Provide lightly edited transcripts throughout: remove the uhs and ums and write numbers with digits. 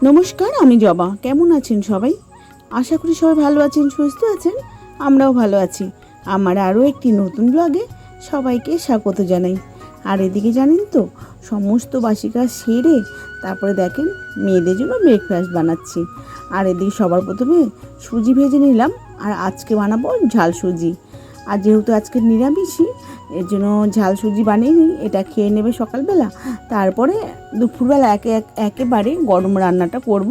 নমস্কার, আমি জবা। কেমন আছেন সবাই? আশা করি সবাই ভালো আছেন, সুস্থ আছেন। আমরাও ভালো আছি। আমার আরও একটি নতুন ব্লগে সবাইকে স্বাগত জানাই। আর এদিকে জানেন তো, সমস্ত বাসি কাজ সেরে তারপরে দেখেন মেয়েদের জন্য ব্রেকফাস্ট বানাচ্ছি। আর এদিকে সবার প্রথমে সুজি ভেজে নিলাম, আর আজকে বানাবো ঝাল সুজি। আর যেহেতু আজকে নিরামিষই, এর জন্য ঝাল সুজি বানিয়ে নিই, এটা খেয়ে নেবে সকালবেলা। তারপরে দুপুরবেলা একেবারে গরম রান্নাটা করব,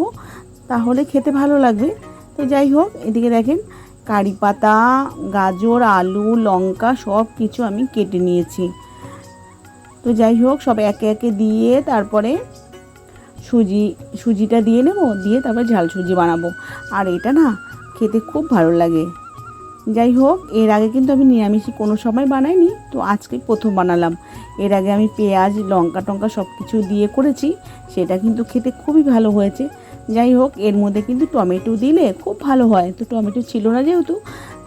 তাহলে খেতে ভালো লাগবে। তো যাই হোক, এদিকে দেখেন কারি পাতা, গাজর, আলু, লঙ্কা সব কিছু আমি কেটে নিয়েছি। তো যাই হোক, সব একে একে দিয়ে তারপরে সুজিটা দিয়ে নেব, দিয়ে তারপরে ঝাল সুজি বানাবো। আর এটা না খেতে খুব ভালো লাগে। যাই হোক, এর আগে কিন্তু আমি নিরামিষই কোনো সময় বানাইনি, তো আজকে প্রথম বানালাম। এর আগে আমি পেঁয়াজ, লঙ্কা টঙ্কা সব কিছু দিয়ে করেছি, সেটা কিন্তু খেতে খুবই ভালো হয়েছে। যাই হোক, এর মধ্যে কিন্তু টমেটো দিলে খুব ভালো হয়, তো টমেটো ছিল না যেহেতু,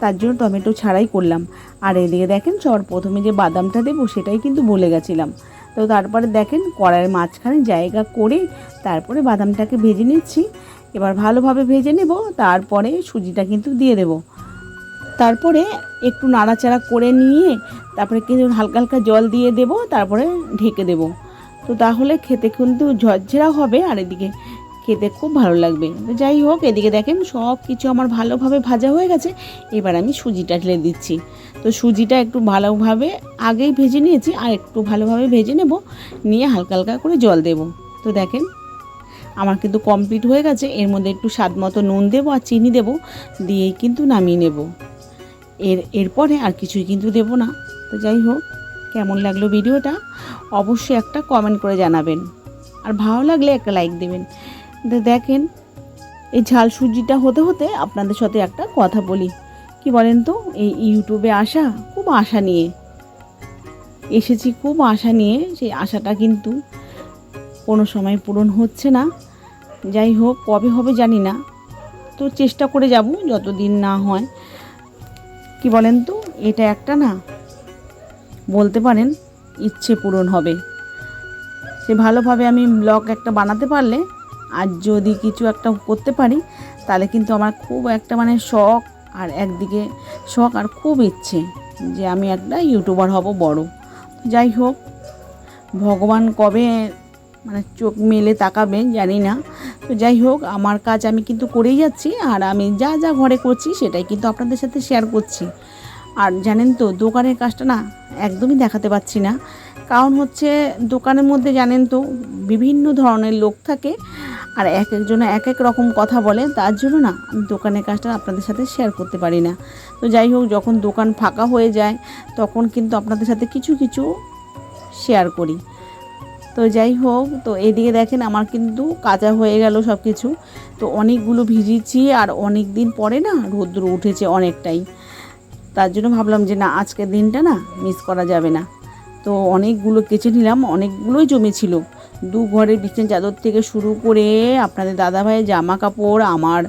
তার জন্য টমেটো ছাড়াই করলাম। আর এদিকে দেখেন সবার প্রথমে যে বাদামটা দেবো সেটাই কিন্তু বলে গেছিলাম। তো তারপরে দেখেন কড়াইয়ের মাঝখানে জায়গা করে তারপরে বাদামটাকে ভেজে নিচ্ছি। এবার ভালোভাবে ভেজে নেব, তারপরে সুজিটা কিন্তু দিয়ে দেবো। তারপরে একটু নাড়াচাড়া করে নিয়ে তারপরে কিন্তু হালকা হালকা জল দিয়ে দেব, তারপরে ঢেকে দেব। তো তাহলে খেতে কিন্তু ঝরঝরা হবে, আর এদিকে খেতে খুব ভালো লাগবে। তো যাই হোক, এদিকে দেখেন সব কিছু আমার ভালোভাবে ভাজা হয়ে গেছে। এবার আমি সুজিটা ঢেলে দিচ্ছি। তো সুজিটা একটু ভালোভাবে আগেই ভেজে নিয়েছি, আর একটু ভালোভাবে ভেজে নেব, নিয়ে হালকা হালকা করে জল দেব। তো দেখেন আমার কিন্তু কমপ্লিট হয়ে গেছে। এর মধ্যে একটু স্বাদ মতো নুন দেবো আর চিনি দেবো, দিয়েই কিন্তু নামিয়ে নেব। এরপরে আর কিছুই কিন্তু দেব না। তো যাই হোক, কেমন লাগলো ভিডিওটা অবশ্যই একটা কমেন্ট করে জানাবেন, আর ভালো লাগলে একটা লাইক দেবেন। দেখেন এই ঝাল সুজিটা হতে হতে আপনাদের সাথে একটা কথা বলি। কি বলেন তো, এই ইউটিউবে আসা খুব আশা নিয়ে এসেছি, খুব আশা নিয়ে, সেই আশাটা কিন্তু কোনো সময় পূরণ হচ্ছে না। যাই হোক, কবে হবে জানি না, তো চেষ্টা করে যাব যতদিন না হয়। কি বলেন তো, এটা একটা না বলতে পারেন ইচ্ছে পূরণ হবে। সে ভালোভাবে আমি ব্লগ একটা বানাতে পারলে, আর যদি কিছু একটা করতে পারি, তাহলে কিন্তু আমার খুব একটা মানে শখ, আর একদিকে শখ আর খুব ইচ্ছে যে আমি একটা ইউটিউবার হব বড়। যাই হোক, ভগবান কবে মানে চোখ মেলে তাকাবে জানি না। তো যাই হোক, আমার কাজ আমি কিন্তু করেই যাচ্ছি, আর আমি যা যা ঘরে করছি সেটাই কিন্তু আপনাদের সাথে শেয়ার করছি। আর জানেন তো, দোকানের কাজটা না একদমই দেখাতে পাচ্ছি না, কারণ হচ্ছে দোকানের মধ্যে জানেন তো বিভিন্ন ধরনের লোক থাকে, আর এক একজনে এক এক রকম কথা বলে, তার জন্য না আমি দোকানের কাজটা আপনাদের সাথে শেয়ার করতে পারি না। তো যাই হোক, যখন দোকান ফাঁকা হয়ে যায় তখন কিন্তু আপনাদের সাথে কিছু কিছু শেয়ার করি। তো যাই হোক, তো এদিকে দেখেন আমার কিন্তু কাঁচা হয়ে গেল সব কিছু। তো অনেকগুলো ভিজিয়েছি, আর অনেক দিন পরে না রৌদ্র উঠেছে অনেকটাই, তার জন্য ভাবলাম যে না, আজকের দিনটা না মিস করা যাবে না। তো অনেকগুলো কেচে নিলাম, অনেকগুলোই জমেছিল। দু ঘরের বিছানা চাদর থেকে শুরু করে আপনাদের দাদাভাইয়ের জামা কাপড়, আমার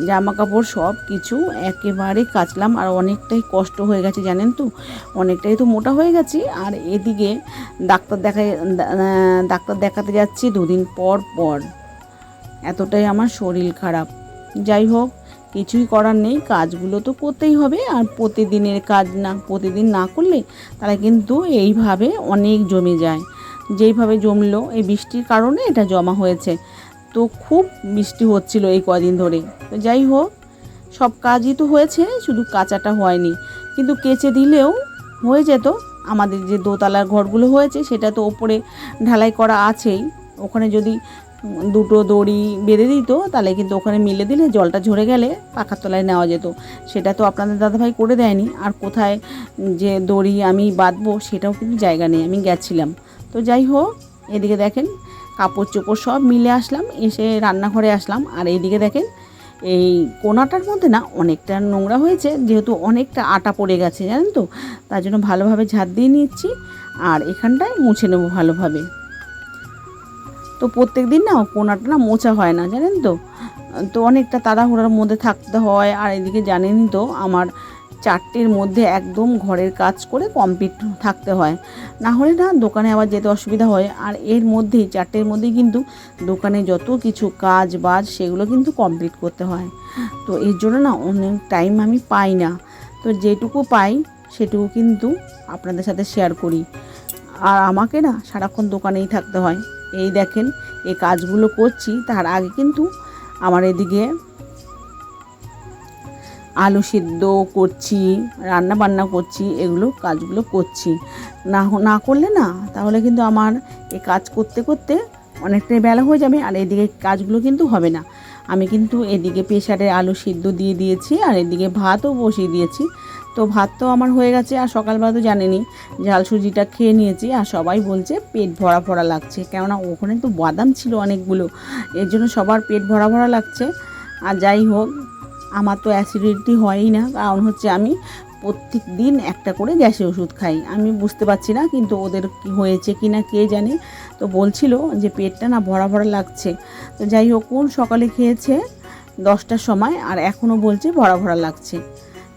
জামা কাপড় সব কিছু একেবারে কাচলাম। আর অনেকটাই কষ্ট হয়ে গেছে জানেন তো, অনেকটাই তো মোটা হয়ে গেছি। আর এদিকে ডাক্তার দেখাতে যাচ্ছি 2 দিন পর পর, এতটাই আমার শরীর খারাপ। যাই হোক, কিছুই করার নেই, কাজগুলো তো করতেই হবে। আর প্রতিদিনের কাজ না, প্রতিদিন না করলে তাহলে কিন্তু এইভাবে অনেক জমে যায়। যেইভাবে জমলো, এই বৃষ্টির কারণে এটা জমা হয়েছে। তো খুব বৃষ্টি হচ্ছিল এই কদিন ধরে। তো যাই হোক, সব কাজই তো হয়েছে, শুধু কাঁচাটা হয়নি। কিন্তু কেচে দিলেও হয়ে যেত। আমাদের যে দোতলার ঘরগুলো হয়েছে সেটা তো ওপরে ঢালাই করা আছেই, ওখানে যদি দুটো দড়ি বেঁধে দিত তাহলে কিন্তু ওখানে মিলে দিলে জলটা ঝরে গেলে পাখার তলায় নেওয়া যেত। সেটা তো আপনাদের দাদাভাই করে দেয়নি। আর কোথায় যে দড়ি আমি বাঁধবো সেটাও কিন্তু জায়গা নেই, আমি গেছিলাম। তো যাই হোক, এদিকে দেখেন কাপড় চোপড় সব মিলে আসলাম, এসে রান্নাঘরে আসলাম। আর এইদিকে দেখেন এই কোনাটার মধ্যে না অনেকটা নোংরা হয়েছে, যেহেতু অনেকটা আটা পড়ে গেছে জানেন তো, তার জন্য ভালোভাবে ঝাড় দিয়ে নিচ্ছি, আর এখানটায় মুছে নেবো ভালোভাবে। তো প্রত্যেক দিন না কোনাটা না মোছা হয় না জানেন তো, তো অনেকটা তাড়াহুড়ার মধ্যে থাকতে হয়। আর এদিকে জানেনই তো আমার 4টের মধ্যে একদম ঘরের কাজ করে কমপ্লিট থাকতে হয়, না হলে না দোকানে আবার যেতে অসুবিধা হয়। আর এর মধ্যেই 4টের মধ্যেই কিন্তু দোকানে যত কিছু কাজ বাজ সেগুলো কিন্তু কমপ্লিট করতে হয়। তো এর জন্য না অনেক টাইম আমি পাই না, তো যেটুকু পাই সেটুকু কিন্তু আপনাদের সাথে শেয়ার করি। আর আমাকে না সারাক্ষণ দোকানেই থাকতে হয়। এই দেখেন এই কাজগুলো করছি, তার আগে কিন্তু আমার এদিকে আলু সিদ্ধ করছি, রান্না বান্না করছি, এগুলো কাজগুলো করছি। না করলে না তাহলে কিন্তু আমার এই কাজ করতে করতে অনেকটাই বেলা হয়ে যাবে, আর এদিকে কাজগুলো কিন্তু হবে না। আমি কিন্তু এদিকে প্রেসারে আলু সিদ্ধ দিয়ে দিয়েছি, আর এদিকে ভাতও বসিয়ে দিয়েছি। তো ভাত তো আমার হয়ে গেছে, আর সকালবেলা তো জানেনি ঝাল সুজিটা খেয়ে নিয়েছি, আর সবাই বলছে পেট ভরা ভরা লাগছে, কেননা ওখানে তো বাদাম ছিল অনেকগুলো, এর জন্য সবার পেট ভরা ভরা লাগছে। আর যাই হোক, আমার তো অ্যাসিডিটি হয়ই না, কারণ হচ্ছে আমি প্রত্যেক দিন একটা করে গ্যাসের ওষুধ খাই। আমি বুঝতে পারছি না কিন্তু ওদের কি হয়েছে কি না কে জানে, তো বলছিল যে পেটটা না ভরা ভরা লাগছে। তো যাই হোক, কোন সকালে খেয়েছে 10টার সময়, আর এখনও বলছে ভরা ভরা লাগছে।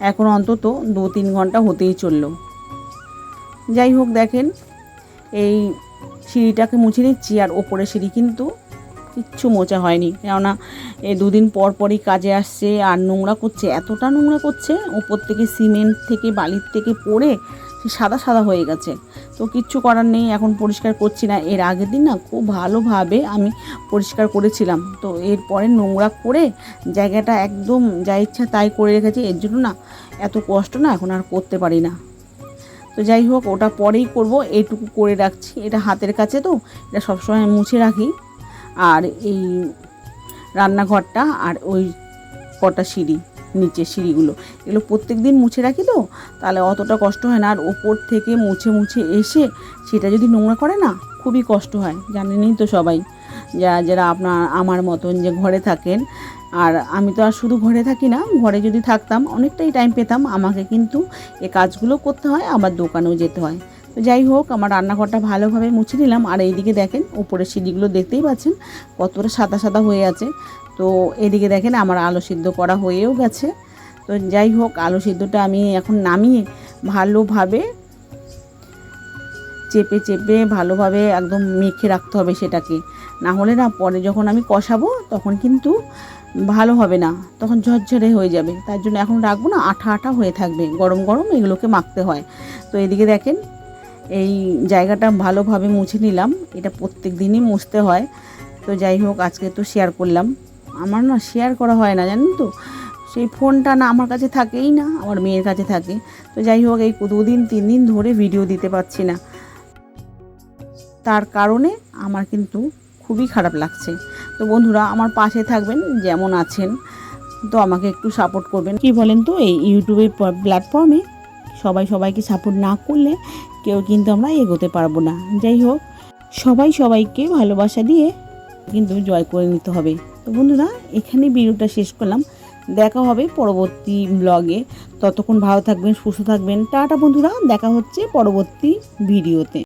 এখন অন্তত 2-3 ঘন্টা হতেই চললো। যাই হোক, দেখেন এই সিঁড়িটাকে মুছে নিচ্ছি, আর ওপরের সিঁড়ি কিন্তু কিচ্ছু মোছা হয়নি, কেননা এই 2 দিন পর পরই কাজে আসছে আর নোংরা করছে, এতটা নোংরা করছে, ওপর থেকে সিমেন্ট থেকে বালির থেকে পড়ে সাদা সাদা হয়ে গেছে। তো কিচ্ছু করার নেই, এখন পরিষ্কার করছি না। এর আগের দিন না খুব ভালোভাবে আমি পরিষ্কার করেছিলাম, তো এরপরে নোংরা করে জায়গাটা একদম যা ইচ্ছা তাই করে রেখেছি। এর জন্য না এত কষ্ট না এখন আর করতে পারি না। তো যাই হোক, ওটা পরেই করব, এইটুকু করে রাখছি। এটা হাতের কাছে, তো এটা সবসময় মুছে রাখি। আর এই রান্নাঘরটা আর ওই কটা সিঁড়ি, নিচের সিঁড়িগুলো, এগুলো প্রত্যেক দিন মুছে রাখি, তো তাহলে অতটা কষ্ট হয় না। আর ওপর থেকে মুছে মুছে এসে সেটা যদি নোংরা করে না খুবই কষ্ট হয়, জানেনই তো সবাই যারা আমার মতন যে ঘরে থাকেন। আর আমি তো আর শুধু ঘরে থাকি না, ঘরে যদি থাকতাম অনেকটাই টাইম পেতাম, আমাকে কিন্তু এ কাজগুলো করতে হয়, আবার দোকানেও যেতে হয়। তো যাই হোক, আমার রান্নাঘরটা ভালোভাবে মুছে নিলাম। আর এইদিকে দেখেন উপরের সিঁড়িগুলো দেখতেই পাচ্ছেন কতটা সাদা সাদা হয়ে আছে। তো এদিকে দেখেন আমার আলু সিদ্ধ করা হয়েও গেছে। তো যাই হোক, আলু সিদ্ধটা আমি এখন নামিয়ে ভালোভাবে চেপে চেপে ভালোভাবে একদম মেখে রাখতে হবে সেটাকে, না হলে না পরে যখন আমি কষাবো তখন কিন্তু ভালো হবে না, তখন ঝরঝরে হয়ে যাবে। তার জন্য এখন রাখবো না, আঠা আঠা হয়ে থাকবে, গরম গরম এগুলোকে মাখতে হয়। তো এদিকে দেখেন এই জায়গাটা ভালোভাবে মুছে নিলাম, এটা প্রত্যেক দিনই মুছতে হয়। তো যাই হোক, আজকে তো শেয়ার করলাম। আমার না শেয়ার করা হয় না, জানেন তো, সেই ফোনটা না আমার কাছে থাকেই না, আমার মেয়ের কাছে থাকে। তো যাই হোক, এই 2-3 দিন ধরে ভিডিও দিতে পারছি না, তার কারণে আমার কিন্তু খুবই খারাপ লাগছে। তো বন্ধুরা, আমার পাশে থাকবেন যেমন আছেন, তো আমাকে একটু সাপোর্ট করবেন। কি বলেন তো, এই ইউটিউবের প্ল্যাটফর্মে সবাই সবাইকে সাপোর্ট না করলে কেউ কিন্তু আমরা এগোতে পারবো না। যাই হোক, সবাই সবাইকে ভালোবাসা দিয়ে কিন্তু জয় করে নিতে হবে। তো বন্ধুরা, এখানে ভিডিওটা শেষ করলাম, দেখা হবে পরবর্তী ব্লগে। ততক্ষণ ভালো থাকবেন, সুস্থ থাকবেন, টাটা বন্ধুরা, দেখা হচ্ছে পরবর্তী ভিডিওতে।